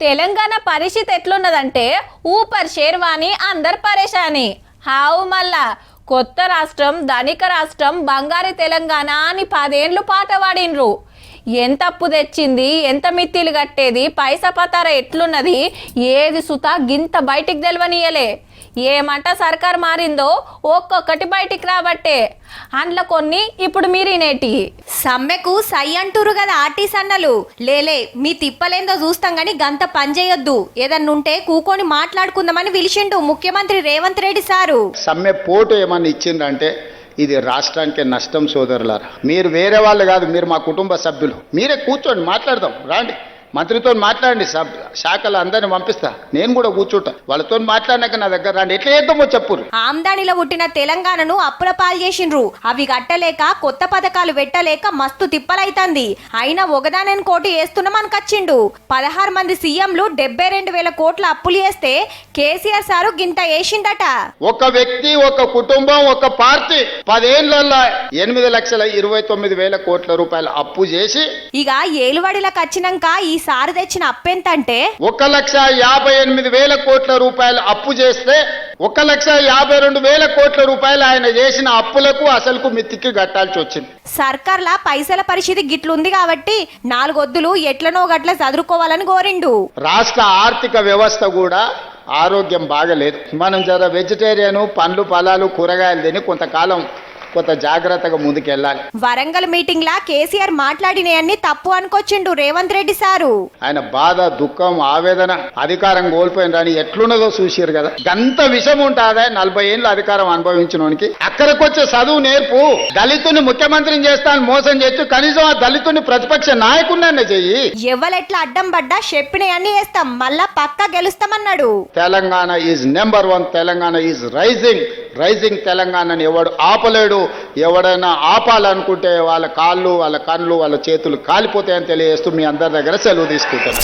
తెలంగాణ పరిస్థితి ఎట్లున్నదంటే ఊపర్ షేర్వాణి అందరు పరేషాని. హావు మళ్ళా కొత్త రాష్ట్రం, ధనిక రాష్ట్రం, బంగారు తెలంగాణ అని 10 ఏండ్లు పాట పాడినరు. ఎంత అప్పు తెచ్చింది, ఎంత మిత్తిలు కట్టేది, పైసా పతార ఎట్లున్నది, ఏది సుత గింత బయటికి తెలవనీయలే. ఏమంట సర్కార్ మారిందో ఒక్కొక్కటి బయటికి రాబట్టే. అందులో కొన్ని ఇప్పుడు మీరినేటి సమ్మెకు సై అంటురు కదా ఆర్టీస్ అన్నలు. లేలే మీ తిప్పలేందో చూస్తాం గాని గంత పని చేయొద్దు, ఏదన్నుంటే కూకొని మాట్లాడుకుందామని పిలిచిండు ముఖ్యమంత్రి రేవంత్ రెడ్డి సారు. సమ్మె పోటు ఏమన్నా ఇచ్చిందంటే ఇది రాష్ట్రానికి నష్టం సోదరులారా. మీరు వేరే వాళ్ళు కాదు, మీరు మా కుటుంబ సభ్యులు. మీరే కూర్చోండి, మాట్లాడదాం, రాండి. మంత్రితో మాట్లాడండి, శాఖలు అందరిని పంపిస్తా, నేను కూడా కూర్చుంటా. వాళ్ళతో మాట్లాడినాక నా దగ్గర రండి, ఎట్లా చేద్దామో చెప్పురు. ఆమ్దానిలో పుట్టిన తెలంగాణను అప్పుల పాలు చేసిండ్రు. అవి కట్టలేక కొత్త పథకాలు పెట్టలేక మస్తు తిప్పలైతంది. అయినా ఒకదానని కోటి వేస్తున్నామనికొచ్చిండు. 16 మంది సీఎంలు 72,000 కోట్ల అప్పులు చేస్తే కేసీఆర్ సారు గింత వేసిండట. ఒక వ్యక్తి, ఒక కుటుంబం, ఒక పార్టీ 10 ఏళ్లలో 8,29,000 కోట్ల రూపాయలు అప్పు చేసి ఇక ఏలువాడిలకు వచ్చినాక ఈ సారు తెచ్చిన అప్పెంతంటే 1,58,000 కోట్ల రూపాయలు అప్పు చేస్తే 1,52,000 కోట్ల రూపాయలు ఆయన చేసిన అప్పులకు అసలుకు మిత్తికి కట్టాల్సి వచ్చింది. సర్కార్ల పైసల పరిస్థితి గిట్లుంది కాబట్టి 4 వద్దులు ఎట్లనో గట్ల చదువుకోవాలని కోరిండు. రాష్ట్ర ఆర్థిక వ్యవస్థ కూడా ఆరోగ్యం బాగలేదు. మనం జర వెజిటేరియన్, పండ్లు ఫలాలు కూరగాయలు తిని కొంతకాలం కొంత జాగ్రత్తగా ముందుకెళ్ళాలి. వరంగల్ మీటింగ్ లా కేసీఆర్ మాట్లాడినయన్ని తప్పు అనుకొచ్చిండు రేవంత్ రెడ్డి సారు. ఆయన బాధ, దుఃఖం, ఆవేదన, అధికారం కోల్పోయినని ఎట్లున్నదో చూసిరు కదా. గంత విషం ఉంటుందా 40 ఏళ్ళు అధికారం అనుభవించినోనికి? అక్కడికొచ్చే చదువు నేర్పు. దళితుని ముఖ్యమంత్రిని చేస్తాను మోసం చేస్తూ కనీసం ఆ దళితుని ప్రతిపక్ష నాయకుడినే చెయ్యి. ఎవరెట్లా అడ్డం పడ్డా చెప్పినయన్ని వేస్తాం, మళ్ళా పక్కా గెలుస్తామన్నాడు. Telangana is number 1. Telangana is rising తెలంగాణని ఎవడు ఆపలేడు. ఎవడైనా ఆపాలనుకుంటే వాళ్ళ కాళ్ళు, వాళ్ళ కళ్ళు, వాళ్ళ చేతులు కాలిపోతాయని తెలియజేస్తూ మీ అందరి దగ్గర సెలవు తీసుకుంటాను.